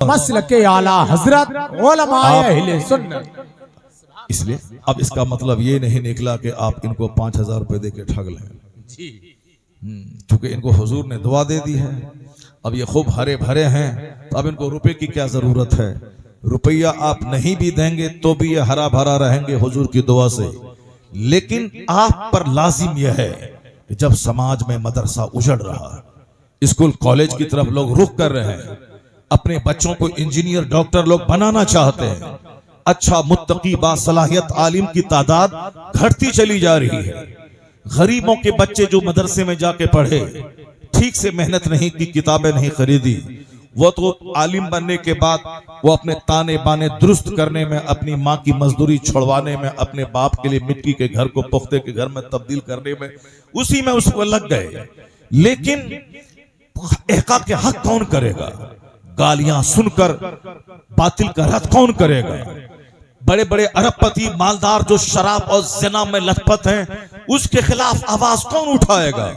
Muscle के आला हजरत उलमाए अहले सुन्नत। इसलिए अब इसका मतलब ये नहीं निकला कि आप इनको 5,000 रुपए दे के ठग लें, क्योंकि इनको हुजूर ने दुआ दे दी है। अब ये खूब हरे भरे हैं तो अब इनको रुपए की क्या जरूरत है। रुपया आप नहीं भी देंगे तो भी ये हरा भरा रहेंगे हुजूर की दुआ से। लेकिन आप पर लाजिम यह है कि जब समाज में मदरसा उजड़ रहा, स्कूल कॉलेज की तरफ लोग रुख कर रहे हैं, अपने बच्चों को इंजीनियर डॉक्टर लोग बनाना चाहते हैं, अच्छा मुत्तकी बासलाहियत आलिम की तादाद घटती चली जा रही है। गरीबों के बच्चे जो मदरसे में जाके पढ़े, ठीक से मेहनत नहीं की, किताबें नहीं खरीदी, वो तो आलिम बनने के बाद वो अपने ताने बाने दुरुस्त करने में, अपनी माँ की मजदूरी छोड़वाने में, अपने बाप के लिए मिट्टी के घर को पुख्ते के घर में तब्दील करने में, उसी में उसको लग गए। लेकिन एहका के हक कौन करेगा? गालियां सुनकर बातिल का रद्द कौन करेगा? बड़े बड़े अरबपति मालदार जो शराब और ज़िना में लथपथ हैं, उसके खिलाफ आवाज कौन उठाएगा?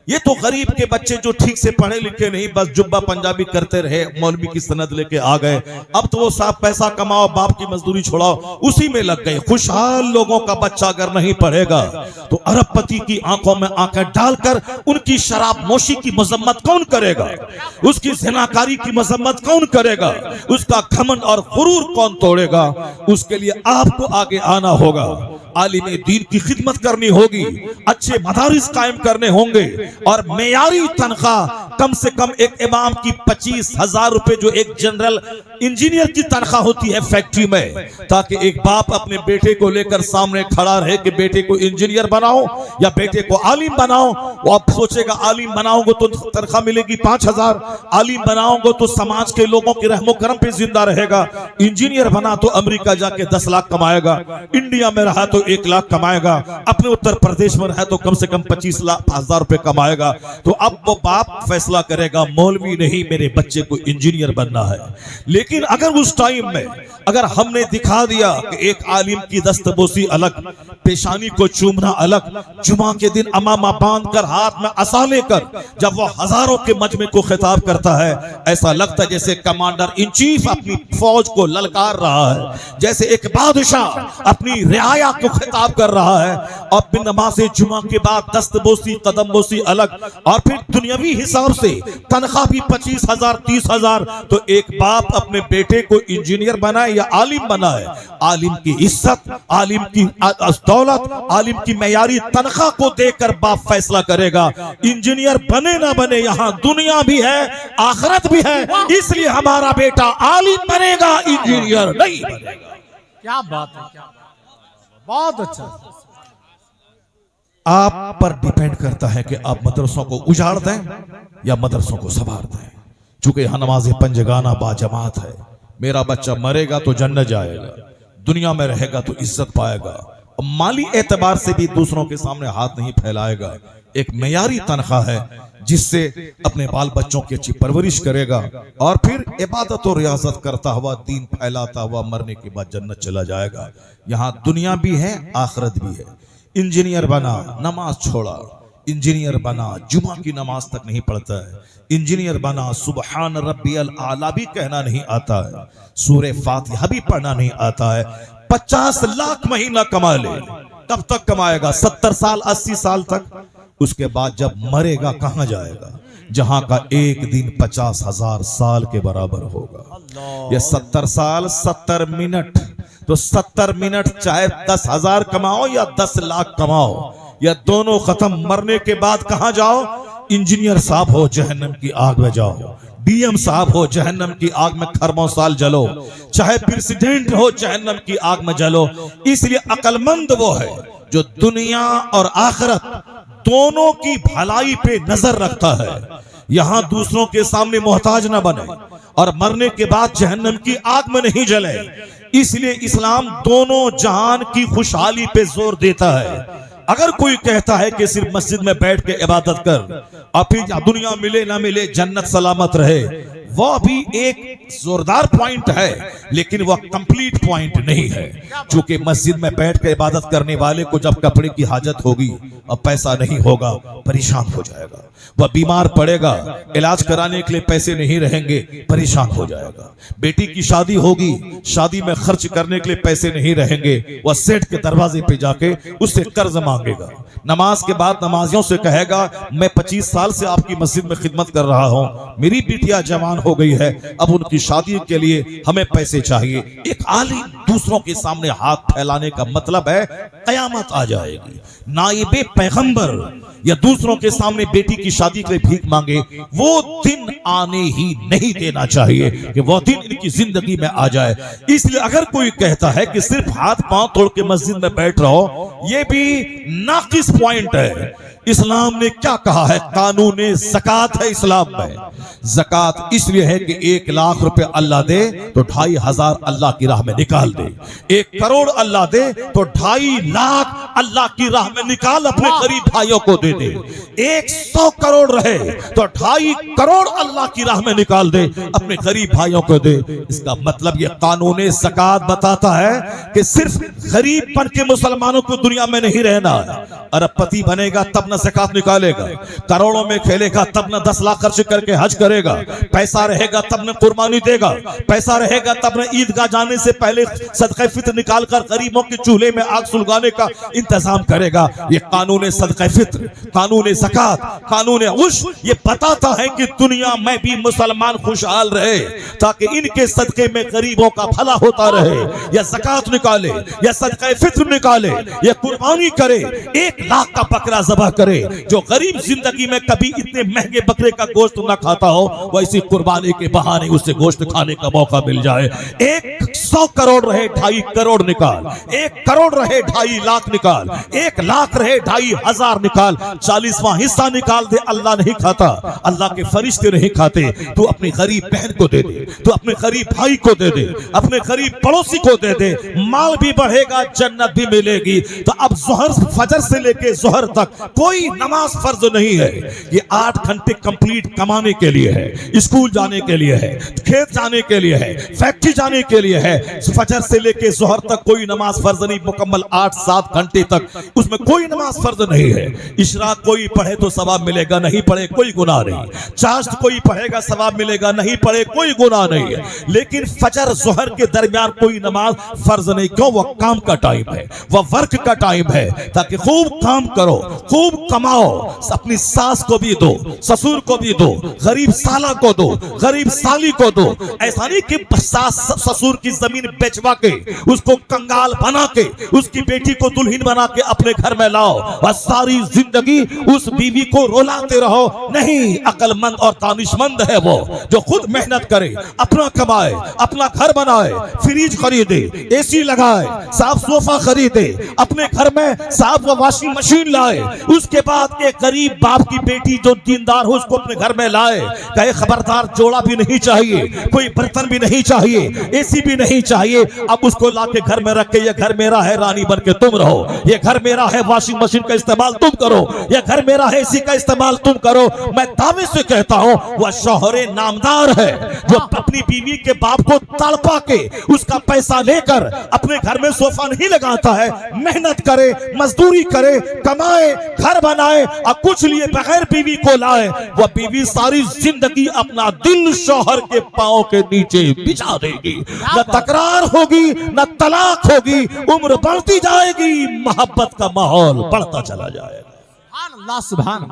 ये तो गरीब के बच्चे जो ठीक से पढ़े लिखे नहीं, बस जुब्बा पंजाबी करते रहे, मौलवी की सनद लेके आ गए। अब तो वो साफ पैसा कमाओ, बाप की मजदूरी छोड़ाओ, उसी में लग गए। खुशहाल लोगों का बच्चा अगर नहीं पढ़ेगा तो अरबपति की आंखों में आंखें डालकर उनकी शराब नोशी की मजम्मत कौन करेगा? उसकी ज़िनाकारी की मजम्मत कौन करेगा? उसका घमंड और गुरूर कौन तोड़ेगा? उसके लिए आपको आगे आना होगा, आलिम दीन की खिदमत करनी होगी, अच्छे मदारिस कायम करने होंगे और मेयारी तनख्वाह कम से कम एक इमाम की 25,000 रुपए जो एक जनरल इंजीनियर की तनख्वाह होती है फैक्ट्री में, ताकि एक बाप अपने बेटे को लेकर सामने खड़ा रहे कि बेटे को इंजीनियर बनाओ या बेटे को आलिम बनाओ। वो आप सोचेगा आलिम बनाओगे तो तनख्वाह मिलेगी 5,000, आलिम बनाओगे तो समाज के लोगों के रहमो करम पे जिंदा रहेगा, इंजीनियर बना तो अमेरिका जाके 10 लाख कमाएगा, इंडिया में रहा तो 1 लाख कमाएगा, अपने उत्तर प्रदेश में रहा तो कम से कम 25,000 रुपए कमाएगा। तो अब वो बाप फैसला करेगा, मौलवी नहीं, मेरे बच्चे को इंजीनियर बनना है। लेकिन अगर उस टाइम में अगर हमने दिखा दिया कि एक आलिम की दस्तबोसी अलग, पेशानी को चूमना अलग, जुमा के दिन अमामा बांध कर हाथ में असा लेकर जब वो हजारों के मजमे को खिताब करता है, ऐसा लगता है जैसे कमांडर इन चीफ अपनी फौज को ललकार रहा है, जैसे एक बादशाह अपनी रियाया को खिताब कर रहा है। और बिन नमाज जुमा के बाद दस्तबोसी कदमबोसी अलग, और फिर दुनियावी हिसाब से तनख्वाह भी 25,000 30,000। तो एक बाप अपने बेटे को इंजीनियर बनाए या आलिम बनाए, आलिम की इज्जत, आलिम की दौलत, आलिम की मेयारी तनख्वाह को देकर बाप फैसला करेगा। इंजीनियर बने ना बने, यहाँ दुनिया भी है आखिरत भी है, इसलिए हमारा बेटा आलिम बनेगा, इंजीनियर नहीं बनेगा। क्या बात है, क्या बात है, बहुत अच्छा। आप पर डिपेंड करता है कि आप मदरसों को उजाड़ दें या मदरसों को संवार दें। चूंकि यहाँ नमाज पंजगाना बाजमात है, मेरा बच्चा मरेगा तो जन्नत जाएगा, दुनिया में रहेगा तो इज्जत पाएगा, और माली एतबार से भी दूसरों के सामने हाथ नहीं फैलाएगा। एक मेयारी तनख्वाह है जिससे अपने बाल बच्चों की अच्छी परवरिश करेगा और फिर इबादत और रियाजत करता हुआ, दीन फैलाता हुआ मरने के बाद जन्नत चला जाएगा। यहाँ दुनिया भी है आखिरत भी है। इंजीनियर बना, नमाज छोड़ा, इंजीनियर बना, जुमा की नमाज तक नहीं पढ़ता है, इंजीनियर बना, सुबहान रब्बियल आला भी कहना नहीं आता है, सूरे फातिहा भी पढ़ना नहीं आता है, 50 लाख महीना कमा ले, कब तक कमाएगा? 70 साल 80 साल तक। उसके बाद जब मरेगा कहां जाएगा? जहां का एक दिन 50,000 साल के बराबर होगा। ये 70 साल 70 मिनट, तो 70 मिनट चाहे 10,000 कमाओ या 10 लाख कमाओ, या दोनों खत्म, मरने के बाद कहां जाओ? इंजीनियर साहब हो जहन्नम की आग में जाओ, डीएम साहब हो जहन्नम की आग में खरबों साल जलो, चाहे प्रेसिडेंट हो जहन्नम की आग में जलो। इसलिए अक्लमंद वो है जो दुनिया और आखिरत दोनों की भलाई पे नजर रखता है, यहां दूसरों के सामने मोहताज न बने और मरने के बाद जहन्नम की आग में नहीं जले। इसलिए इस्लाम दोनों जहान की खुशहाली पे जोर देता है। अगर कोई कहता है कि सिर्फ मस्जिद में बैठ के इबादत कर और फिर दुनिया मिले ना मिले जन्नत सलामत रहे, वह भी एक जोरदार पॉइंट है, लेकिन वह कंप्लीट पॉइंट नहीं है। क्योंकि मस्जिद में बैठ कर इबादत करने वाले को जब कपड़े की हाजत होगी अब पैसा नहीं होगा, परेशान हो जाएगा। वह बीमार पड़ेगा, इलाज कराने के लिए पैसे नहीं रहेंगे, परेशान हो जाएगा। बेटी की शादी होगी, शादी में खर्च करने के लिए पैसे नहीं रहेंगे, वह सेठ के दरवाजे पे जाके उससे कर्ज मांगेगा। नमाज के बाद नमाजियों से कहेगा, मैं 25 साल से आपकी मस्जिद में खिदमत कर रहा हूं, मेरी बिटिया जवान हो गई है, अब उनकी शादी के लिए हमें पैसे चाहिए। एक आलिम दूसरों के सामने हाथ फैलाने का मतलब है कयामत आ जाएगी। नाइबे पैगंबर या दूसरों के सामने बेटी की शादी के लिए भीख मांगे, वो दिन आने ही नहीं देना चाहिए कि वो दिन इनकी जिंदगी में आ जाए। इसलिए अगर कोई कहता है कि सिर्फ हाथ पांव तोड़ के मस्जिद में बैठ रहो, ये भी नाकिस पॉइंट है। इस्लाम ने क्या कहा है? कानून ज़कात है इस्लाम में। ज़कात इसलिए है कि 1 लाख रुपए अल्लाह दे तो 2,500 अल्लाह की राह में निकाल दे। 1 करोड़ अल्लाह दे तो 2.5 लाख अल्लाह की राह में निकाल अपने गरीब भाइयों को दे दे। 100 करोड़ रहे तो 2.5 करोड़ अल्लाह की राह में निकाल दे, अपने गरीब भाइयों को दे। इसका मतलब ये कानून ज़कात बताता है कि सिर्फ गरीब बन के मुसलमानों को दुनिया में नहीं रहना। अरबपति बनेगा तब न ज़कात निकालेगा, करोड़ों में खेलेगा तब न 10 लाख खर्च करके हज करेगा, पैसा रहेगा तब न कुर्बानी देगा, पैसा रहेगा तब न ईदगाह जाने से पहले सदका फित्र निकाल कर गरीबों के चूल्हे में आग सुलगाने का इंतजाम करेगा। ये कानून सदका फित्र, कानून ज़कात, कानून उश ये बताता है कि दुनिया में भी मुसलमान खुशहाल रहे, ताकि इनके सदके में गरीबों का भला होता रहे। या ज़कात निकाले, या सदका फित्र निकाले, या कुर्बानी करे, 1 लाख का बकरा ज़बह करे। जो गरीब जिंदगी में कभी इतने महंगे बकरे का गोश्त ना खाता हो, वह इसी कुर्बानी के बहाने उसे गोश्त खाने का मौका मिल जाए। 100 करोड़ रहे 2.5 करोड़ निकाल, 1 करोड़ रहे 2.5 लाख निकाल, 1 लाख रहे 2,500 निकाल, 40वां हिस्सा निकाल दे। अल्लाह नहीं खाता, अल्लाह के फरिश्ते नहीं खाते। तू अपनी गरीब बहन को दे दे, तू अपने गरीब भाई को दे दे, अपने गरीब पड़ोसी को दे दे, माल भी बढ़ेगा, जन्नत भी मिलेगी। तो अब फजर से लेके जोहर तक कोई नमाज फर्ज नहीं है। ये 8 घंटे कंप्लीट कमाने के लिए है, स्कूल जाने के लिए है, खेत जाने के लिए है, फैक्ट्री जाने के लिए है। फजर से लेके जोहर तक कोई नमाज फर्ज नहीं, मुकम्मल 8-7 घंटे तक उसमें कोई नमाज फर्ज नहीं है। इशराक कोई पढ़े तो सवाब मिलेगा, नहीं पढ़े कोई गुनाह नहीं। चाश्त कोई पढ़ेगा सवाब मिलेगा, नहीं पढ़े कोई गुनाह नहीं है। लेकिन फजर जोहर के दरमियान कोई नमाज फर्ज नहीं। क्यों? वह काम का टाइम है, वह वर्क का टाइम है, ताकि खूब काम करो, खूब कमाओ, अपनी सास को भी दो, ससुर को भी दो, गरीब साला को दो, गरीब साली को दो। ऐसा नहीं कि सास ससुर की जमीन बेचवा के, उसको कंगाल बना के, उसकी बेटी को दुल्हन बना के अपने घर में लाओ और सारी जिंदगी उस बीवी को रुलाते रहो। नहीं, अक्लमंद और दानिशमंद है वो जो खुद मेहनत करे, अपना कमाए, अपना घर बनाए, फ्रिज खरीदे, AC लगाए, साफ सोफा खरीदे, अपने घर में साफ वॉशिंग मशीन लाए। उसके बाद एक गरीब बाप की बेटी जो दीनदार हो उसको अपने घर में लाए। कहे खबरदार जोड़ा भी नहीं चाहिए, कोई बर्तन भी नहीं चाहिए, AC भी नहीं चाहिए। अब उसको लाके घर में रख के, ये घर मेरा है, रानी बन के तुम रहो, ये घर मेरा है, वॉशिंग मशीन का इस्तेमाल तुम करो, ये घर मेरा है, AC का इस्तेमाल तुम करो। मैं दावे से कहता हूं वह शौहरे नामदार है जो अपनी बीवी के बाप को तड़पा के उसका पैसा लेकर अपने घर में सोफा नहीं लगाता है। मेहनत करे, मजदूरी करे, कमाए, घर बनाए और कुछ लिए बगैर बीवी को लाए। वह बीवी सारी जिंदगी अपना दिल शौहर के पांव के नीचे बिछा देगी। न तकरार होगी, न तलाक होगी, उम्र बढ़ती जाएगी, मोहब्बत का माहौल बढ़ता चला जाएगा। अल्लाह सुभान।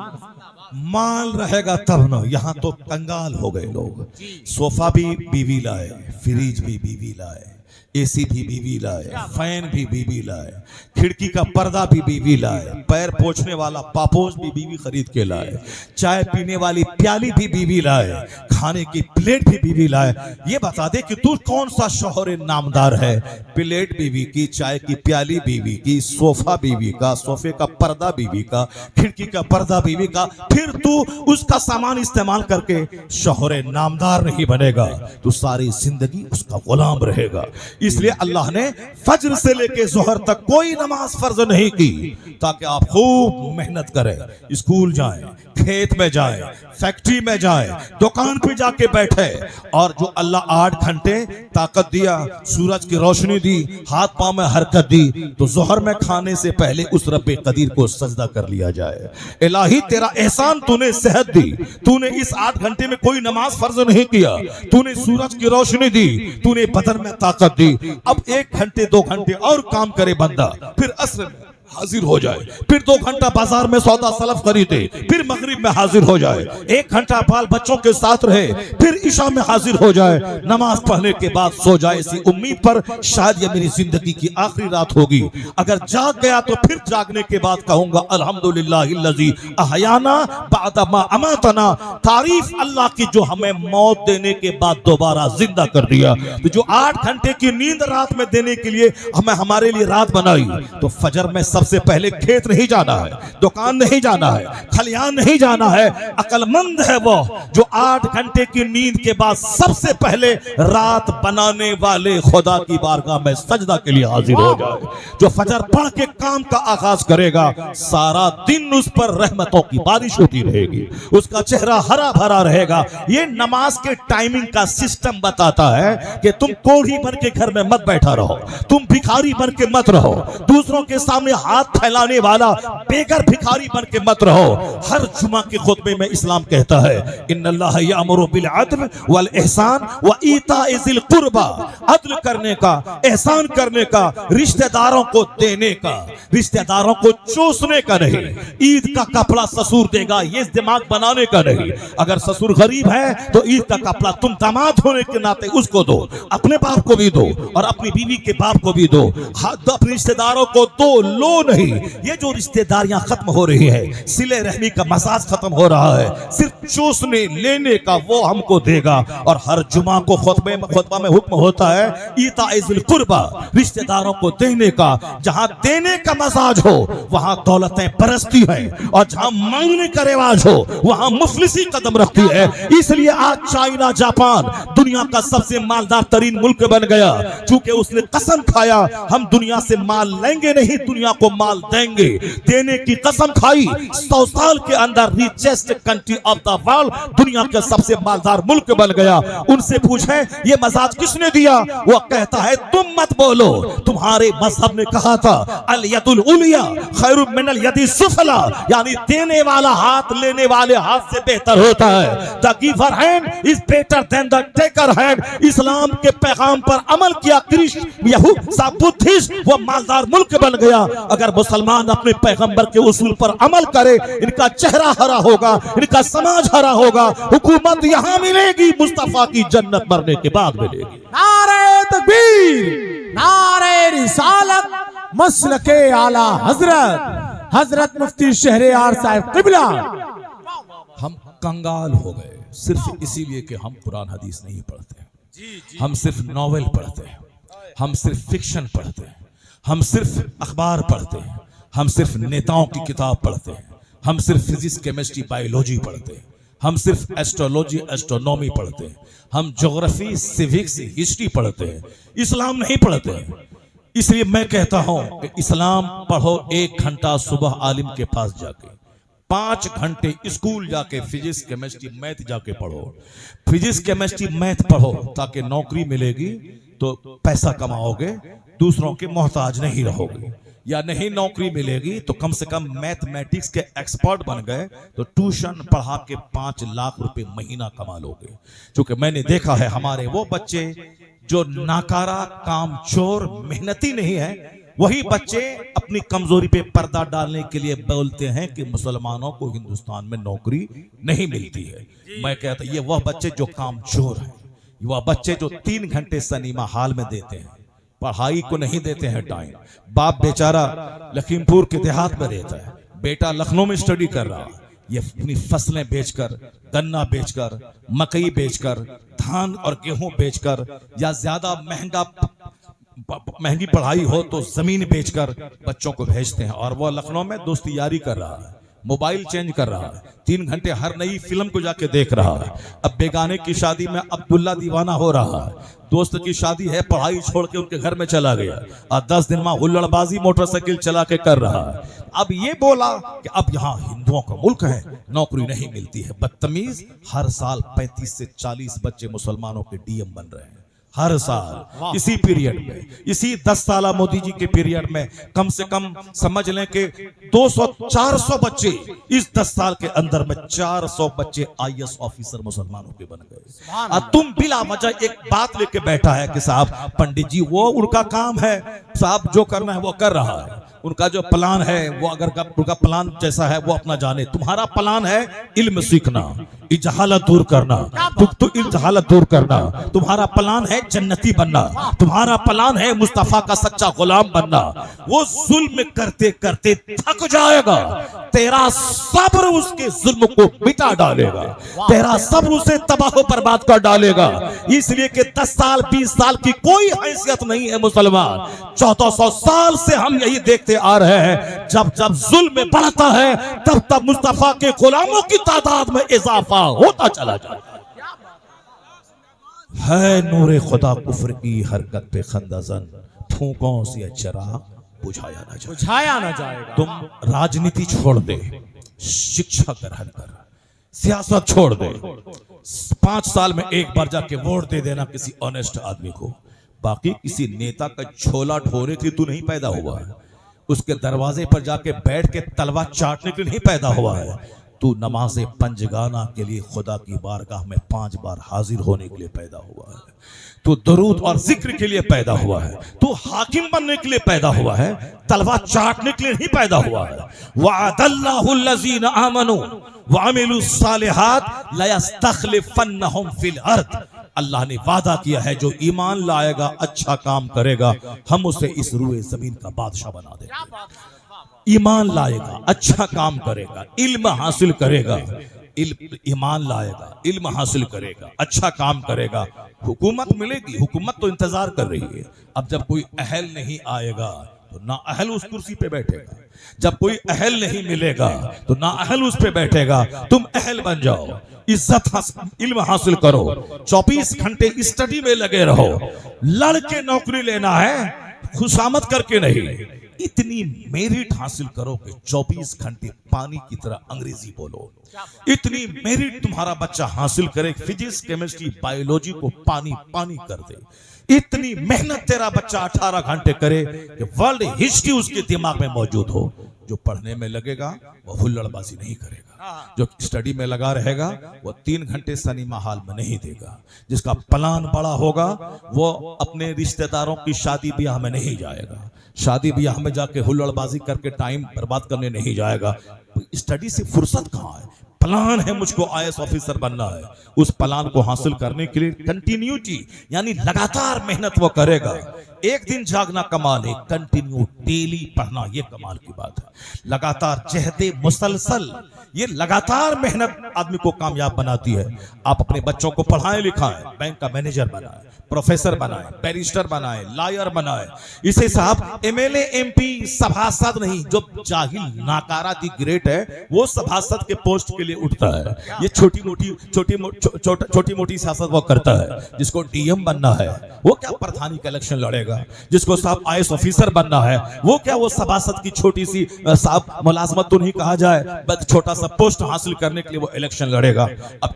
माल रहेगा तब न। यहाँ तो कंगाल हो गए लोग। सोफा भी बीवी लाए, फ्रिज भी बीवी लाए, AC भी बीवी लाए, फैन भी बीवी लाए, खिड़की का पर्दा भी बीवी लाए, पैर पोंछने वाला पापोश भी बीवी खरीद के लाए, चाय पीने वाली प्याली भी बीवी लाए, खाने की प्लेट भी बीवी लाए। ये बता दे कि तू कौन सा शौहर नामदार है? प्लेट बीवी की, चाय की प्याली बीवी की, सोफा बीवी का, सोफे का पर्दा बीवी का, खिड़की का पर्दा बीवी का। फिर तू उसका सामान इस्तेमाल करके शौहर नामदार नहीं बनेगा, तू सारी जिंदगी उसका गुलाम रहेगा। इसलिए अल्लाह ने फज्र से लेके जोहर तक कोई नमाज फर्ज नहीं की, ताकि आप खूब मेहनत करें, स्कूल जाएं, खेत में जाएं, फैक्ट्री में जाएं, दुकान पे जाके बैठे। और जो अल्लाह 8 घंटे ताकत दिया, सूरज की रोशनी दी, हाथ पांव में हरकत दी, तो जोहर में खाने से पहले उस रब्बे कदीर को सजदा कर लिया जाए। इलाही तेरा एहसान, तूने सेहत दी, तूने इस 8 घंटे में कोई नमाज फर्ज नहीं किया, तूने सूरज की रोशनी दी, तूने बदन में ताकत दी। अब 1 घंटे 2 घंटे और काम करे बंदा, फिर असर में हाजिर हो जाए, फिर 2 घंटा बाजार में सौदा सलफ खरीदे, फिर मगरिब में हाजिर हो जाए, 1 घंटा बाल बच्चों के साथ रहे, फिर इशा में हाजिर हो जाए, नमाज पढ़ने के बाद सो जाए, इसी उम्मीद पर शायद ये मेरी जिंदगी की आखिरी रात होगी। अगर जाग गया तो फिर जागने के बाद कहूंगा अल्हम्दुलिल्लाहिल्लज़ी अहयाना बअदा मा अमातना, तारीफ अल्लाह की जो हमें मौत देने के बाद दोबारा जिंदा कर दिया। तो जो 8 घंटे की नींद रात में देने के लिए हमें हमारे लिए रात बनाई, तो फजर में सबसे पहले खेत नहीं जाना है, दुकान नहीं जाना है, खलियान नहीं जाना है। अक्लमंद है वो जो 8 घंटे की नींद के बाद सबसे पहले रात बनाने वाले खुदा की बारगाह में सजदा के लिए हाजिर हो जाए। जो फजर पढ़ के काम का आगाज करेगा, सारा दिन उस पर रहमतों की बारिश होती रहेगी, उसका चेहरा हरा भरा रहेगा। ये नमाज के टाइमिंग का सिस्टम बताता है कि तुम कोढ़ी बन के घर में मत बैठा रहो, तुम भिखारी बन के मत रहो, दूसरों के सामने हाथ फैलाने वाला बेगर भिखारी बन के मत रहो। हर जुमा के खुतबे में इस्लाम कहता है इन्नल्लाह यामुरु बिल अद्ल वल ihsan व ईताइ ज़िल कुर्बा, अदल करने का, एहसान करने का, रिश्तेदारों को देने का, रिश्तेदारों को चूसने का नहीं। ईद का कपड़ा ससुर देगा, ये दिमाग बनाने का नहीं। अगर ससुर गरीब है तो ईद का कपड़ा तुम दामाद होने के नाते उसको दो, अपने बाप को भी दो और अपनी बीवी के बाप को भी दो। अपने रिश्तेदारों को दो, लो नहीं। ये जो रिश्तेदारियां खत्म हो रही है, सिले रहमी का मसाज खत्म हो रहा है, सिर्फ चूसने लेने का वो हमको देगा। और हर जुमा को खुतबा में हुक्म होता है ईताइ ज़िल कुर्बा, रिश्तेदारों को देने का। जहां देने का मसाज हो वहां दौलतें बरसती हैं, और जहां मांगने का रिवाज हो वहां मुफलिसी कदम रखती है। इसलिए आज चाइना जापान दुनिया का सबसे मालदार तरीन मुल्क बन गया, चूंकि उसने कसम खाया हम दुनिया से माल लेंगे नहीं, दुनिया को माल देंगे। देने की कसम खाई, 100 साल के अंदर richest country of the world, दुनिया का सबसे मालदार मुल्क बन गया। उनसे पूछे ये मजाज किसने दिया, वो कहता है तुम मत बोलो, तुम्हारे मजहब ने कहा था अल यदुल उलिया खैरुम मिनल यदि सुफला, यानी देने वाला हाथ लेने वाले हाथ से बेहतर होता है। The giver hand is better than the taker hand. इस्लाम के पैगाम पर अमल किया क्रिश्चियन यहूद सब बुद्धिस्ट, वो मालदार मुल्क बन गया। अगर मुसलमान अपने पैगंबर के उसूल पर अमल करे, इनका चेहरा हरा होगा, इनका समाज हरा होगा। हुकूमत यहां मिलेगी, मुस्तफा की जन्नत मरने के बाद मिलेगी। नारे तकबीर, नारे रिसालत, मसलके आला हजरत, हजरत मुफ्ती शहरयार साहब किबला। हम कंगाल हो गए सिर्फ इसीलिए कि हम कुरान हदीस नहीं पढ़ते, हम सिर्फ नॉवेल पढ़ते हैं, हम सिर्फ फिक्शन पढ़ते हैं, हम सिर्फ अखबार पढ़ते हैं, हम सिर्फ नेताओं की किताब पढ़ते हैं, हम सिर्फ फिजिक्स केमिस्ट्री बायोलॉजी पढ़ते हैं, हम सिर्फ एस्ट्रोलॉजी एस्ट्रोनॉमी पढ़ते हैं, हम ज्योग्राफी सिविक्स हिस्ट्री पढ़ते हैं, इस्लाम नहीं पढ़ते हैं। इसलिए मैं कहता हूं कि इस्लाम पढ़ो 1 घंटा सुबह आलिम के पास जाके, 5 घंटे स्कूल जाके फिजिक्स केमिस्ट्री मैथ जाके पढ़ो। फिजिक्स केमिस्ट्री मैथ पढ़ो ताकि नौकरी मिलेगी तो पैसा कमाओगे, दूसरों के मोहताज नहीं रहोगे। या नहीं नौकरी मिलेगी तो कम से कम मैथमेटिक्स के एक्सपर्ट बन गए तो ट्यूशन पढ़ा के 5 लाख रुपए महीना कमा लोगे। क्योंकि मैंने देखा है हमारे वो बच्चे जो नाकारा, कामचोर, मेहनती नहीं है, वही बच्चे अपनी कमजोरी पे पर्दा डालने के लिए बोलते हैं कि मुसलमानों को हिंदुस्तान में नौकरी नहीं मिलती है। मैं कहता ये वह बच्चे जो कामचोर हैं, वह बच्चे जो 3 घंटे सिनेमा हॉल में देते हैं, पढ़ाई को नहीं देते हैं टाइम। बाप बेचारा लखीमपुर के देहात में रहता है, बेटा लखनऊ में स्टडी कर रहा है, ये अपनी फसलें बेचकर, गन्ना बेचकर, मकई बेचकर, धान और गेहूं बेचकर, या ज्यादा महंगी पढ़ाई हो तो जमीन बेचकर बच्चों को भेजते हैं। और वह लखनऊ में दोस्ती यारी कर रहा है, मोबाइल चेंज कर रहा है, 3 घंटे हर नई फिल्म को जाके देख रहा है। अब बेगाने की शादी में अब्दुल्ला दीवाना हो रहा है, दोस्त की शादी है, पढ़ाई छोड़ के उनके घर में चला गया और 10 दिन में हुल्लड़बाजी मोटरसाइकिल चला के कर रहा है। अब ये बोला कि अब यहाँ हिंदुओं का मुल्क है, नौकरी नहीं मिलती है। बदतमीज, हर साल 35 से 40 बच्चे मुसलमानों के डीएम बन रहे हैं हर साल। इसी पीरियड में, इसी 10 साल मोदी जी के पीरियड में कम से कम समझ लें कि 200-400 बच्चे इस 10 साल के अंदर में 400 बच्चे IAS ऑफिसर मुसलमानों के बन गए। और तुम बिला वजह एक बात लेके बैठा है कि साहब पंडित जी वो उनका काम है, साहब जो करना है वो कर रहा है, उनका जो प्लान है वो अगर उनका प्लान जैसा है वो अपना जाने। तुम्हारा प्लान है इल्म सीखना, जहालत दूर करना, तो जहालत दूर करना। तुम्हारा प्लान है जन्नती बनना, तुम्हारा प्लान है मुस्तफा का सच्चा गुलाम बनना। वो जुल्म करते करते थक जाएगा, तेरा सब्र उसके जुल्म को मिटा डालेगा, तेरा सब्र उसे तबाह बर्बाद कर डालेगा। इसलिए कि 10 साल 20 साल की कोई हैसियत नहीं है मुसलमान। 1400 साल से हम यही देखते आ रहे हैं, जब जब जुल्म बढ़ता है तब तब मुस्तफा के गुलामों की तादाद में इजाफा होता चला जाता है। नूरे खुदा कुफ्र की हरकत पे खंदाजन, फूकों से चिराग बुझाया ना जाएगा। तुम राजनीति छोड़ दे, शिक्षा ग्रहण कर, सियासत छोड़ दे, 5 साल में एक बार जाके वोट दे देना किसी ऑनेस्ट आदमी को। बाकी किसी नेता का छोला ढोने के लिए तू नहीं पैदा हुआ है, उसके दरवाजे पर जाके बैठ के तलवार चाटने के लिए नहीं पैदा हुआ है। तू नमाज़े पंजगाना के लिए खुदा की बारगाह में 5 बार हाजिर होने के लिए पैदा हुआ है। तू दरूद और जिक्र के लिए पैदा हुआ है। तू हाकिम बनने के लिए पैदा हुआ है, तलवार चाटने के लिए नहीं पैदा हुआ है। वअदल्लाहुल्लज़ीना आमनू वअमिलुस्सालिहात लयस्तखलिफन्नहुम फिल अर्द। अल्लाह ने वादा किया है जो ईमान लाएगा, अच्छा काम करेगा, हम उसे इस रूए जमीन का बादशाह बना देंगे। ईमान लाएगा, अच्छा काम करेगा, इल्म हासिल करेगा, ईमान लाएगा, इल्म हासिल करेगा, अच्छा काम करेगा, हुकूमत मिलेगी। हुकूमत तो इंतजार कर रही है। अब जब कोई अहल नहीं आएगा तो ना अहल उस कुर्सी पे बैठेगा, जब कोई अहल नहीं मिलेगा तो ना अहल उस पे बैठेगा। तुम अहल बन जाओ, इज्जत इल्म हासिल करो, 24 घंटे स्टडी में लगे रहो। लड़के नौकरी लेना है, खुशामद करके नहीं। इतनी मेरिट हासिल करो कि 24 घंटे पानी की तरह अंग्रेजी बोलो। इतनी मेरिट तुम्हारा बच्चा हासिल करे, फिजिक्स केमिस्ट्री बायोलॉजी को पानी पानी कर दे। इतनी मेहनत तेरा बच्चा 18 घंटे करे कि वर्ल्ड हिस्ट्री उसके दिमाग में मौजूद हो। जो पढ़ने में लगेगा वो हुल्लड़बाजी नहीं करेगा, जो स्टडी में लगा रहेगा वो 3 घंटे सिनेमा हॉल में नहीं देगा। जिसका प्लान बड़ा होगा वो अपने रिश्तेदारों की शादी ब्याह में नहीं जाएगा, शादी ब्याह में जाके हुल्लड़बाजी करके टाइम बर्बाद करने नहीं जाएगा। स्टडी से फुर्सत कहाँ है? प्लान है मुझको IAS ऑफिसर बनना है, उस प्लान को हासिल करने के लिए कंटिन्यूटी यानी लगातार मेहनत वो करेगा। एक दिन जागना कमाल है, कंटिन्यू डेली पढ़ना ये कमाल की बात है। लगातार जहदे मुसलसल, ये लगातार मेहनत आदमी को कामयाब बनाती है। आप अपने बच्चों को पढ़ाएं लिखाएं, बैंक का मैनेजर बनाएं, प्रोफेसर बनाएं, बैरिस्टर बनाएं, लॉयर बनाएं। इसे साहब MLA MP सभासद नहीं, जो जाहिल नाकारा दी ग्रेट है वो सभासद के पोस्ट के लिए उठता है। ये छोटी मोटी सियासत वो करता है। जिसको DM बनना है वो क्या प्रधानी का इलेक्शन लड़ेगा, जिसको साहब IAS ऑफिसर बनना है वो क्या वो सभासद की छोटी सी साहब मुलाजमत तो नहीं कहा जाए, बस छोटा सा पोस्ट हासिल करने के लिए वो इलेक्शन लड़ेगा। अब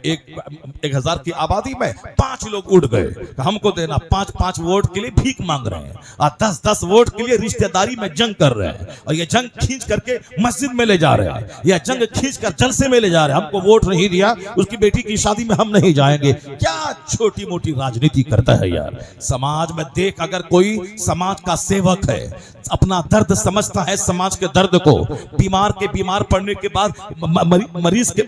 1000 की आबादी में 5 लोग उठ गए, हमको देना 5-5 वोट के लिए भीख मांग रहे हैं और 10-10 वोट के लिए रिश्तेदारी में जंग कर रहे हैं। और ये जंग खींच करके मस्जिद में ले जा रहे हैं, यह जंग खींच कर जलसे में ले जा रहे हैं। हमको वोट नहीं दिया, उसकी बेटी की शादी में हम नहीं जाएंगे। क्या छोटी मोटी राजनीति करता है यार। समाज में देख, अगर कोई समाज का सेवक है, अपना दर्द समझता है, समाज के दर्द को, बीमार के बीमार पड़ने के बाद मरीज के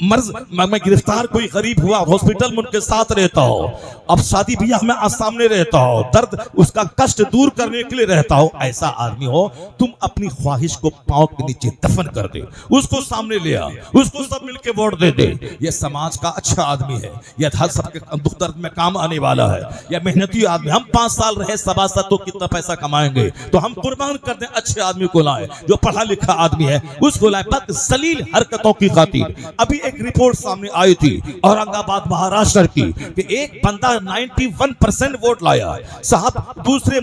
मर्ज में गिरफ्तार कोई गरीब हुआ, हॉस्पिटल में उनके साथ रहता हो, अब शादी ब्याह में सामने रहता हो, दर्द उसका कष्ट दूर करने के लिए रहता हो, ऐसा आदमी हो, तुम अपनी ख्वाहिश को पांव के नीचे दफन कर दे, उसको सामने ले आ, उसको सब मिलके वोट दे दे। यह समाज का अच्छा आदमी है, यह हर सबके दुख दर्द में काम आने वाला है, यह मेहनती आदमी। हम 5 साल रहे सभासद तो कितना पैसा कमाएंगे, तो तो हम कुर्बान कर दें, अच्छे आदमी को लाए जो पढ़ा लिखा आदमी है उसको लाए, बद सलील हरकतों की खातिर। अभी एक रिपोर्ट सामने आई थी औरंगाबाद महाराष्ट्र की कि एक बंदा 91% वोट लाया साहब, दूसरे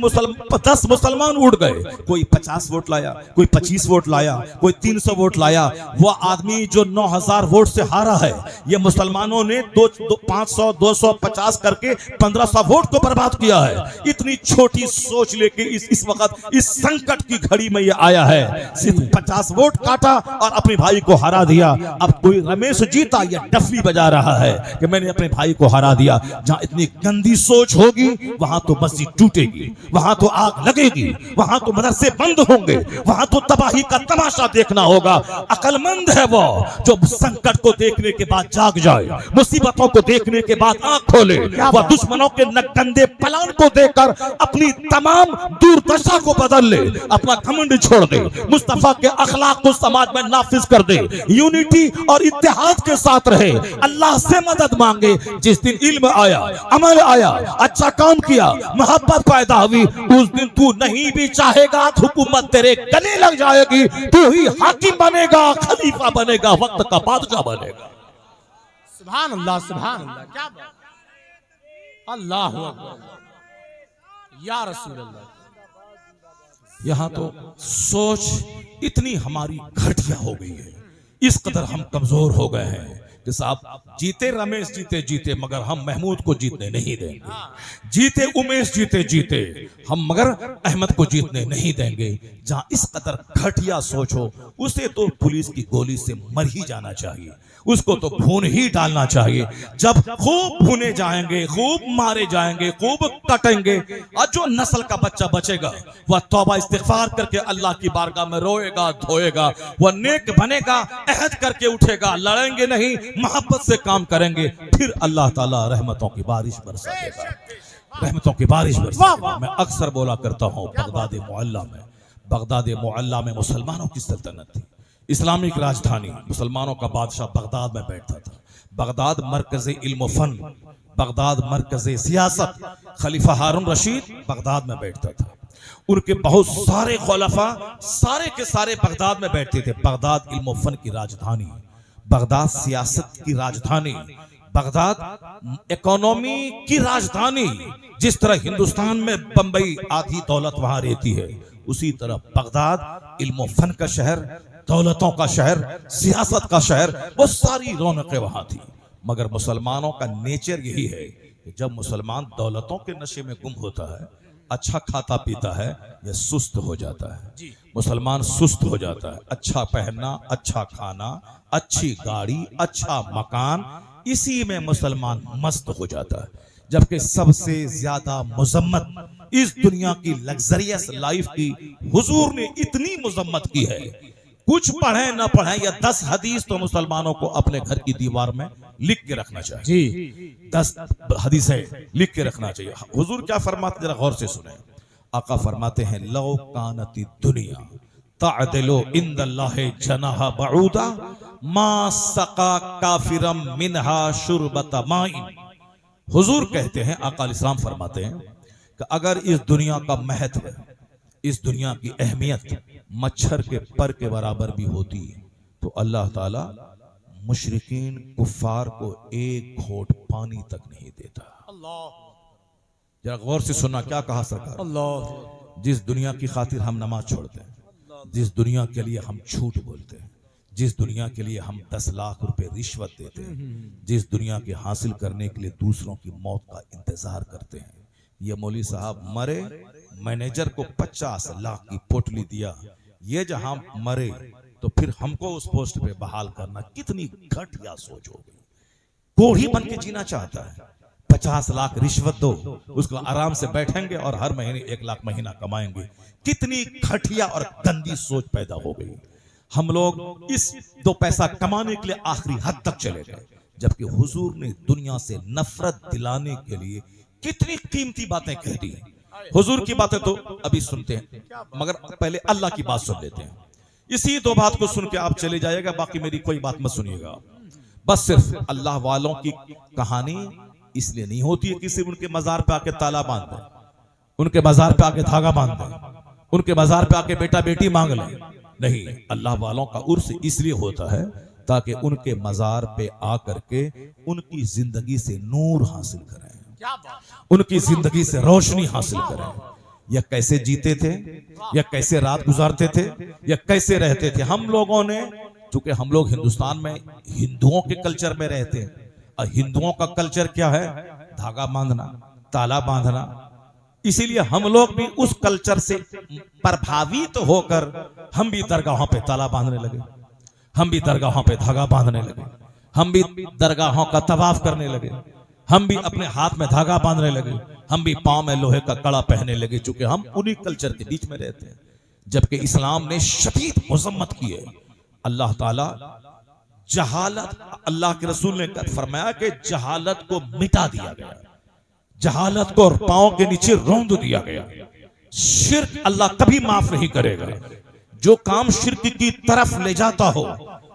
10 मुसलमान उड़ गए, कोई 50 वोट लाया, कोई 25 वोट लाया, कोई 300 वोट लाया। वो आदमी जो 9000 वोट से हारा है, ये मुसलमानों ने 500 250 करके 1500 वोट को बर्बाद किया है। इतनी छोटी सोच लेके इस वक्त इस संकट की घड़ी में ये आया है, सिर्फ 50 वोट काटा और अपने भाई को हरा दिया। अब कोई रमेश जीता या डफली बजा रहा है कि मैंने अपने भाई को हरा दिया। जहां इतनी गंदी सोच होगी वहां तो मस्जिद टूटेगी, वहां तो आग लगेगी, वहां तो मदरसे बंद होंगे, वहां तो तबाही का तमाशा देखना होगा। अकलमंद है वो जो संकट को देखने के बाद जाग जाए, मुसीबतों को देखने के बाद आंख खोले, वह दुश्मनों के गंदे प्लान को देखकर अपनी तमाम दुर्दशा को बदल ले, अपना घमंड छोड़ दे, मुस्तफा के अखलाक को समाज में नाफिज कर दे, यूनिटी और इत्तेहाद के साथ रहे, अल्लाह से मदद मांगे। जिस दिन इल्म आया, अमल आया, अच्छा काम किया, मोहब्बत पैदा हुई, उस दिन तू नहीं भी चाहेगा हुकूमत तेरे गले लग जाएगी, तू ही हाकिम बनेगा, खलीफा बनेगा, वक्त का बादशाह बनेगा। सुभान अल्लाह, सुभान अल्लाह, क्या बात, अल्लाह अकबर, या रसूल अल्लाह। यहां तो सोच इतनी हमारी घटिया हो गई है, इस कदर हम कमजोर हो गए हैं कि साहब जीते रमेश जीते मगर हम महमूद को जीतने नहीं देंगे, जीते उमेश जीते हम मगर अहमद को जीतने नहीं देंगे। जहां इस कदर घटिया सोच हो उसे तो पुलिस की गोली से मर ही जाना चाहिए, उसको तो भून ही डालना चाहिए। जब खूब भुने जाएंगे, खूब मारे जाएंगे, खूब कटेंगे, और जो नस्ल का बच्चा बचेगा वह तौबा इस्तिगफार करके अल्लाह की बारगाह में रोएगा धोएगा, वह नेक बनेगा, अहद करके उठेगा, लड़ेंगे नहीं, मोहब्बत से काम करेंगे, फिर अल्लाह ताला रहमतों की बारिश बरसा देगा, रहमतों की बारिश बरसा देगा। मैं अक्सर बोला करता हूँ, बगदाद मुअल्ला में मुसलमानों की सल्तनत थी, इस्लामिक राजधानी, मुसलमानों का बादशाह बगदाद में बैठता था। बगदाद मरकज़ इल्म फन, बगदाद मरकज़ सियासत, खलीफा हारून रशीद बगदाद में बैठता था। उनके बहुत सारे खुलफा सारे के सारे बगदाद में बैठते थे। बगदाद इल्म फन की राजधानी, बगदाद सियासत की राजधानी, बगदाद इकोनॉमी की राजधानी। जिस तरह हिंदुस्तान में बंबई आधी दौलत वहां रहती है, उसी तरह बगदाद इल्म फन का शहर, दौलतों का शहर, सियासत का शहर, वो सारी रौनकें वहां थी। मगर मुसलमानों का नेचर यही है कि जब मुसलमान दौलतों के नशे में गुम होता है, अच्छा खाता पीता है, यह सुस्त हो जाता है। मुसलमान सुस्त हो जाता है। अच्छा पहनना, अच्छा खाना, अच्छी गाड़ी, अच्छा मकान, इसी में मुसलमान मस्त हो जाता है। जबकि सबसे ज्यादा मुजम्मत इस दुनिया की लग्जरियस लाइफ की हुजूर ने इतनी मुजम्मत की है, कुछ पढ़े न पढ़े या 10 हदीस तो मुसलमानों को अपने घर की दीवार में लिख के रखना चाहिए जी, 10 हदीसें लिख के रखना चाहिए। हुजूर क्या फरमाते, जरा गौर से सुने। आका फरमाते हैं, लौ कानती दुनिया तादिलु इंदल्लाहि जनाहा बऊदा मा सका काफिरम मिनहा शुरबत माइन। हुजूर कहते हैं, आका इस्लाम फरमाते हैं कि अगर इस दुनिया का महत्व, इस दुनिया की अहमियत मच्छर के पर के बराबर भी होती तो अल्लाह ताला मुशरिकीन कुफार को एक घोट पानी तक नहीं देता। जरा गौर से सुनना क्या कहा सरकार। अल्लाह, जिस दुनिया की खातिर हम नमाज छोड़ते हैं, जिस दुनिया के लिए हम झूठ बोलते हैं, जिस दुनिया के लिए हम 10 लाख रुपए रिश्वत देते हैं, जिस दुनिया के हासिल करने के लिए दूसरों की मौत का इंतजार करते हैं, ये मौली साहब मरे, मैनेजर को 50 लाख की पोटली दिया, ये जहां मरे तो फिर हमको उस पोस्ट पे बहाल करना, कितनी घटिया सोच हो गई। कोढ़ी बन के जीना चाहता है, 50 लाख रिश्वत दो, उसको आराम से बैठेंगे और हर महीने 1 लाख महीना कमाएंगे। कितनी घटिया और गंदी सोच पैदा हो गई। हम लोग इस 2 पैसा कमाने के लिए आखिरी हद तक चले गए, जबकि हुजूर ने दुनिया से नफरत दिलाने के लिए कितनी कीमती बातें कह दी। हुजूर की बातें तो अभी सुनते हैं, मगर पहले अल्लाह की बात सुन लेते हैं। इसी 2 बात को सुन के आप चले जाइएगा, बाकी मेरी कोई बात मत सुनिएगा। बस सिर्फ अल्लाह वालों की कहानी इसलिए नहीं होती है कि सिर्फ उनके मजार पे आके ताला बांध दें, उनके मजार पे आके धागा बांध दें, उनके मजार पे आके बेटा बेटी मांग ले। नहीं, अल्लाह वालों का उर्स इसलिए होता है ताकि उनके मजार पे आकर के उनकी जिंदगी से नूर हासिल करें, उनकी जिंदगी से रोशनी हासिल करें। या कैसे जीते थे, या कैसे रात गुजारते थे, या कैसे रहते थे। हम लोगों ने, चूंकि हम लोग हिंदुस्तान में हिंदुओं के कल्चर में रहते हैं, और हिंदुओं का कल्चर क्या है? धागा बांधना, ताला बांधना। इसीलिए हम लोग भी उस कल्चर से प्रभावित होकर हम भी दरगाहों पे ताला बांधने लगे, हम भी दरगाहों पे धागा बांधने लगे, हम भी दरगाहों का तवाफ करने लगे, हम भी अपने हाथ में धागा बांधने लगे, हम भी पांव में लोहे का कड़ा पहनने लगे, चूंकि हम उन्हीं कल्चर के बीच में रहते हैं। जबकि इस्लाम ने शदीद मजम्मत की है। अल्लाह ताला जहालत, अल्लाह के रसूल ने फरमाया कि जहालत को मिटा दिया गया, जहालत को और पांव के नीचे रौंद दिया गया। शिर्क अल्लाह कभी माफ नहीं करेगा। जो काम शिर्क की तरफ ले जाता हो,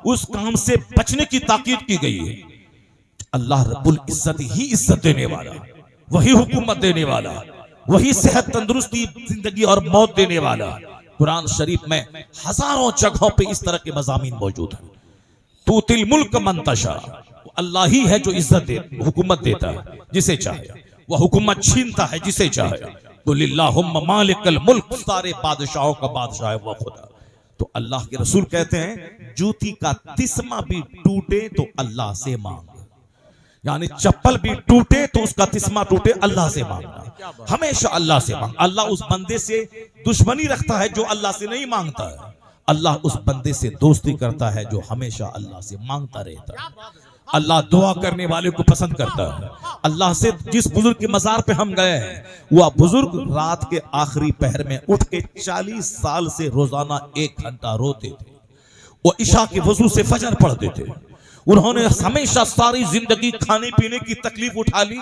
उस काम से बचने की ताकीद की गई है। अल्लाह रब्बुल इज्जत ही इज्जत देने वाला, वही हुकूमत देने वाला, वही सेहत तंदुरुस्ती जिंदगी और मौत देने वाला। कुरान शरीफ में हजारों जगहों पे इस तरह के मज़ामीन मौजूद हैं। तूतिल मुल्क मन तशा, अल्लाह ही है जो इज्जत दे, हुकूमत देता है जिसे चाहे, वह हुकूमत छीनता है जिसे चाहे। तो लिल्लाहुम्मा मालिकल मुल्क, सारे बादशाहों का बादशाह है वह खुदा। तो अल्लाह के रसूल कहते हैं जूती का तिस्मा भी टूटे तो अल्लाह से मांग, यानी चप्पल भी टूटे तो उसका तिस्मा टूटे, अल्लाह से मांगना, हमेशा अल्लाह से मांग। अल्लाह उस बंदे से दुश्मनी रखता है जो अल्लाह से नहीं मांगता है, अल्लाह उस बंदे से दोस्ती करता है जो हमेशा अल्लाह से मांगता रहता है। अल्लाह दुआ करने वाले को पसंद करता है। अल्लाह से जिस बुजुर्ग के मजार पे हम गए हैं, वह बुजुर्ग रात के आखिरी पहर में उठ के 40 साल से रोजाना 1 घंटा रोते थे। वो इशा के वजू से फजर पढ़ते थे। उन्होंने हमेशा सारी जिंदगी खाने पीने की तकलीफ उठा ली,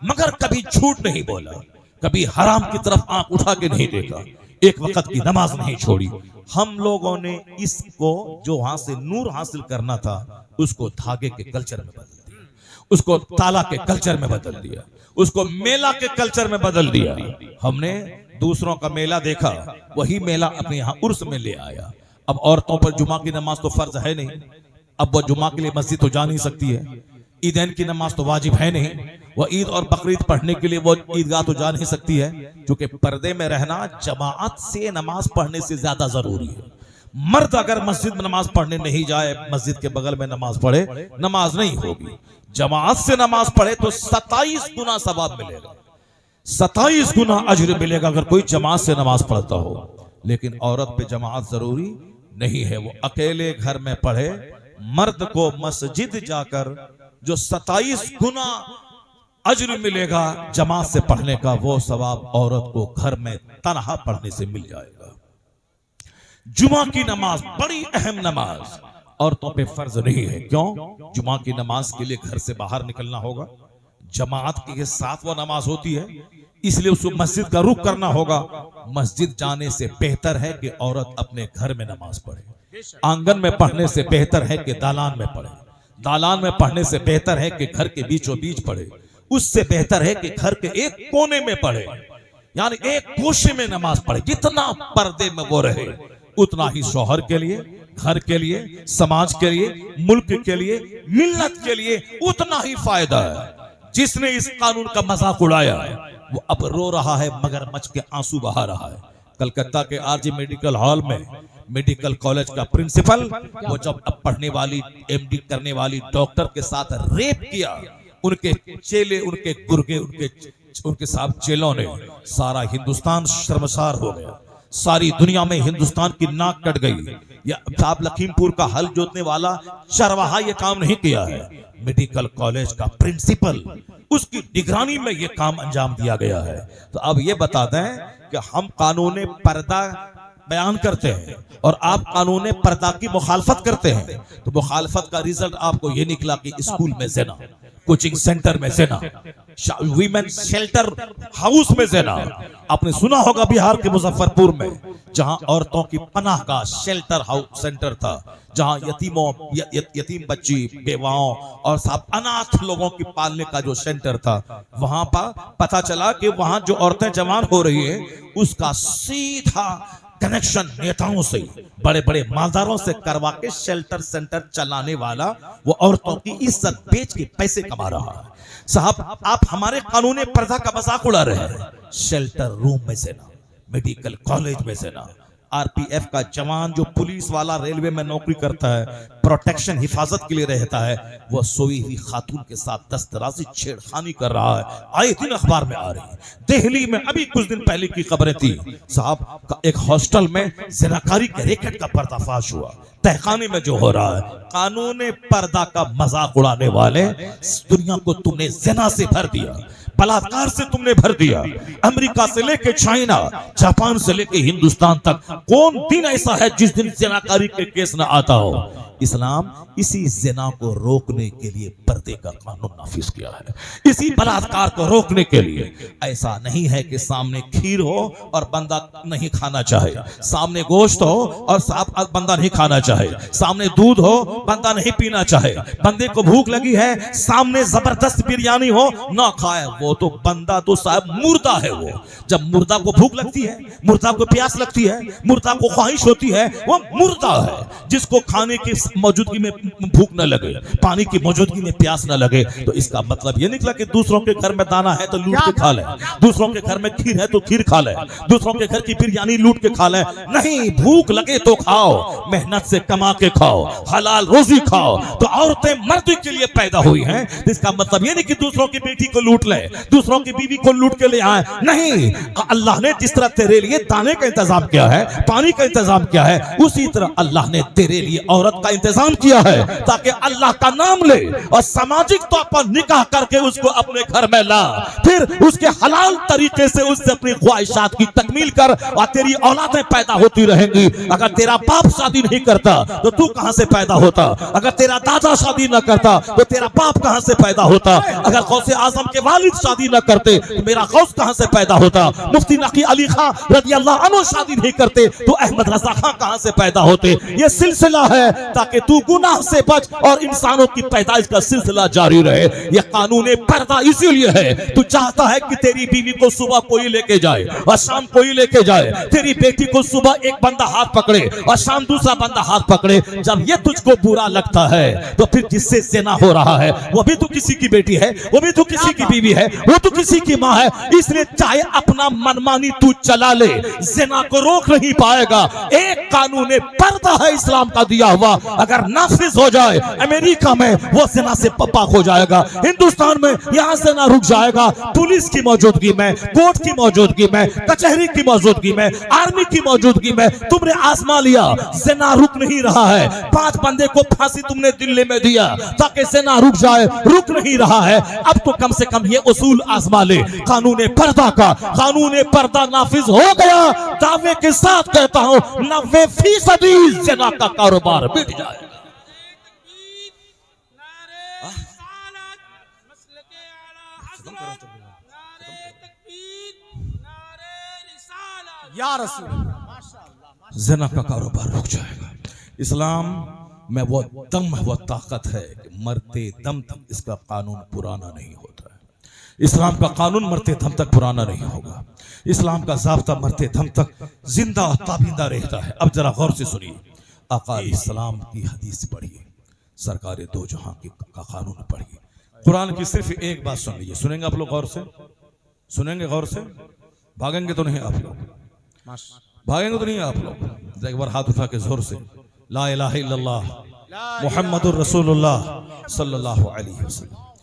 मगर कभी झूठ नहीं बोला, कभी हराम की तरफ आंख उठा के नहीं देखा, एक वक्त की नमाज नहीं छोड़ी। हम लोगों ने इसको, जो वहां से नूर हासिल करना था, उसको धागे के कल्चर में बदल दिया, उसको ताला के कल्चर में बदल दिया, उसको मेला के कल्चर में बदल दिया। हमने दूसरों का मेला देखा, वही मेला अपने यहाँ उर्स में ले आया। अब औरतों पर जुमा की नमाज तो फर्ज है नहीं, अब वो जुमा के लिए मस्जिद तो जा नहीं सकती है। ईदैन की नमाज तो वाजिब है नहीं, वह ईद और बकरीद पढ़ने के लिए वो ईदगाह तो जा नहीं सकती है, क्योंकि पर्दे में रहना जमाअत से नमाज पढ़ने से ज्यादा जरूरी है। मर्द अगर मस्जिद में नमाज पढ़ने नहीं जाए, मस्जिद के बगल में नमाज पढ़े, नमाज नहीं होगी। जमाअत से नमाज पढ़े तो 27 गुना सवाब मिलेगा, 27 गुना अजर मिलेगा अगर कोई जमात से नमाज पढ़ता हो। लेकिन औरत पे जमात जरूरी नहीं है, वो अकेले घर में पढ़े। मर्द को मस्जिद जाकर जो 27 गुना अजर मिलेगा जमात से पढ़ने का, वो सवाब औरत को घर में तन्हा पढ़ने से मिल जाएगा। जुमा की नमाज बड़ी अहम नमाज, औरतों पे फर्ज नहीं है। क्यों? जुमा की नमाज के लिए घर से बाहर निकलना होगा, जमात के साथ वो नमाज होती है, इसलिए उसको मस्जिद का रुख करना होगा। मस्जिद जाने से बेहतर है कि औरत अपने घर में नमाज पढ़े। आंगन में पढ़ने से बेहतर है कि दालान में पढ़े, दालान में पढ़ने से बेहतर है कि घर के बीचों बीच पढ़े, उससे बेहतर है कि घर के एक कोने में पढ़े, यानी एक गोशे में नमाज पढ़े। जितना पर्दे में वो रहे, उतना ही शौहर के लिए, घर के लिए, समाज के लिए, मुल्क के लिए, मिल्लत के लिए उतना ही फायदा है। जिसने इस कानून का मजाक उड़ाया है, वो अब रो रहा है, मगरमच्छ के आंसू बहा रहा है। कलकत्ता के आरजी मेडिकल हॉल में मेडिकल कॉलेज का प्रिंसिपल, वो जब अब पढ़ने वाली एमडी करने वाली डॉक्टर के साथ रेप किया, उनके चेले, उनके गुर्गे, उनके साथ चेलों ने, सारा हिंदुस्तान शर्मसार हो गया, सारी दुनिया में हिंदुस्तान की नाक कट गई। या साहब लखीमपुर का हल जोतने वाला चरवाहा ये काम नहीं किया है, मेडिकल कॉलेज का प्रिंसिपल, उसकी निगरानी में ये काम अंजाम दिया गया है। तो अब ये बता दें कि हम कानून पर्दा बयान करते हैं और आप कानून पर्दा की मुखालफत करते हैं, तो मुखालफत का रिजल्ट आपको ये निकला कि स्कूल में ज़िना, कोचिंग सेंटर में ज़िना, वीमेन शेल्टर हाउस में ज़िना। आपने सुना होगा बिहार के मुजफ्फरपुर में, जहां औरतों की पनाह का शेल्टर हाउस सेंटर था, जहां यतीम बच्ची, बेवाओं और साहब अनाथ लोगों की पालने का जो सेंटर था, वहां पर पता चला कि वहां जो औरतें जवान हो रही है, उसका सीधा कनेक्शन नेताओं से, बड़े बड़े मालदारों से करवा के शेल्टर सेंटर चलाने वाला वो औरतों की इज्जत बेच के पैसे कमा रहा है। साहब आप हमारे कानूनी पर्दा का मजाक उड़ा रहे हैं। शेल्टर रूम में से ना, मेडिकल कॉलेज में से ना, आरपीएफ का जवान जो पुलिस वाला रेलवे में नौकरी करता है, प्रोटेक्शन हिफाजत के लिए रहता है, वो सोई हुई खातून के साथ दस्तराजी छेड़खानी कर रहा है। आए दिन अखबार में आ रही है। दिल्ली में अभी कुछ दिन पहले की खबरें थी साहब का, एक हॉस्टल में जिनाकारी के रैकेट का पर्दाफाश हुआ। तहखाने में जो हो रहा है, कानून पर्दा का मजाक उड़ाने वाले, दुनिया को तुमने जिना से भर दिया, बलात्कार से तुमने भर दिया। अमेरिका से लेके चाइना, जापान से लेके हिंदुस्तान तक कौन दिन ऐसा है जिस दिन जिनाकारी के केस न आता हो। इस्लाम इसी जिना को रोकने के लिए पर्दे का कानून नाफिज किया है, इसी बलात्कार को रोकने के लिए। ऐसा नहीं है कि सामने खीर हो और बंदा नहीं खाना चाहे, सामने गोश्त हो और बंदा नहीं खाना चाहे, सामने दूध हो बंदा नहीं पीना चाहे, बंदे को भूख लगी है, सामने जबरदस्त बिरयानी हो ना खाए, वो तो बंदा तो साहब मुर्दा है। वो जब मुर्दा को भूख लगती है, मुर्दा को प्यास लगती है, मुर्दा को ख्वाहिश होती है, वो मुर्दा है। जिसको खाने की मौजूदगी में भूख न लगे, पानी की मौजूदगी में प्यास न लगे, तो इसका मतलब ये निकला कि दूसरों के घर में दाना है तो लूट के खा ले, दूसरों के घर में खीर है तो खीर खा ले, दूसरों के घर की बिरयानी लूट के खा ले। नहीं, भूख लगे तो खाओ, मेहनत से कमा के खाओ, हलाल रोजी खाओ। तो औरतें मर्द के लिए पैदा हुई हैं, इसका मतलब ये नहीं कि दूसरों की बेटी को लूट ले, दूसरों की बीवी को लूट के ले आए। नहीं, अल्लाह ने जिस तरह तेरे लिए दाने का इंतजाम किया है, पानी का इंतजाम किया है, उसी तरह अल्लाह ने तेरे लिए औरत का इंतजाम किया है, ताकि अल्लाह का नाम ले और सामाजिक तौर पर निकाह करके उसको अपने घर में ला, फिर उसके हलाल तरीके से उससे अपनी ख्वाहिशात की तकमील कर, और तेरी औलादें पैदा होती रहेंगी। अगर तेरा बाप शादी नहीं करता तो तू कहां से पैदा होता? अगर तेरा दादा शादी न करता तो तेरा बाप कहां से पैदा होता? अगर गौसे आजम के वालिद शादी न करते तो मेरा गौस कहां से पैदा होता? मुफ्ती नकी अली खां रज़ियल्लाहु अन्हु शादी नहीं करते तो अहमद रजा खां कहां से पैदा होते? ये सिलसिला है ताकि तू गुनाह से बच और इंसानों की पैदाइश का सिलसिला जारी रहे। यह कानून पर्दा इसीलिए है, तू चाहता है कि तेरी बीवी को सुबह कोई लेके जाए और शाम कोई लेके जाए, तेरी बेटी को सुबह एक बंदा हाथ पकड़े और शाम दूसरा बंदा हाथ पकड़े। जब ये तुझको बुरा लगता है तो फिर जिससे ज़िना हो रहा है वो भी तो किसी की बेटी है, वो भी तो किसी की बीवी है, वो तो किसी की माँ है। इसलिए चाहे अपना मनमानी तू चला ले, ज़िना को रोक नहीं पाएगा। एक कानून पर्दा है इस्लाम का दिया हुआ, अगर नाफिज हो जाए अमेरिका में वो ज़िना से पाक हो जाएगा, हिंदुस्तान में यहाँ से ना रुक जाएगा। पुलिस की मौजूदगी में, कोर्ट की मौजूदगी में, कचहरी की मौजूदगी में, आर्मी की मौजूदगी में तुमने आजमा लिया, ज़िना रुक नहीं रहा है। 5 बंदे को फांसी तुमने दिल्ली में दिया ताकि ज़िना रुक जाए, रुक नहीं रहा है। अब तो कम से कम ये उसूल आजमा ले, कानून पर्दा का। कानून पर्दा नाफिज हो गया, दावे के साथ कहता हूं 90% ज़िना का कारोबार मिट जाए। या रसूल, ज़िना का कारोबार रुक जाएगा। इस्लाम में वो दम, वो ताकत है कि मरते दम तक इसका कानून पुराना नहीं होता है। इस्लाम का कानून मरते दम तक पुराना नहीं होगा। इस्लाम का ज़ाब्ता मरते दम तक जिंदा और ताबिंदा रहता है। अब जरा गौर से सुनिए, आका इस्लाम की हदीस पढ़िए, सरकार दो जहां का कानून पढ़िए, कुरान की सिर्फ एक बात सुन लीजिए। सुनेंगे आप लोग गौर से? सुनेंगे गौर से? भागेंगे तो नहीं आप लोग? भागेंगे तो नहीं आप लोग? एक बार हाथ उठा के जोर से ला इलाहा इल्लल्लाह मुहम्मदुर रसूलुल्लाह सल्लल्लाहु अलैहि वसल्लम।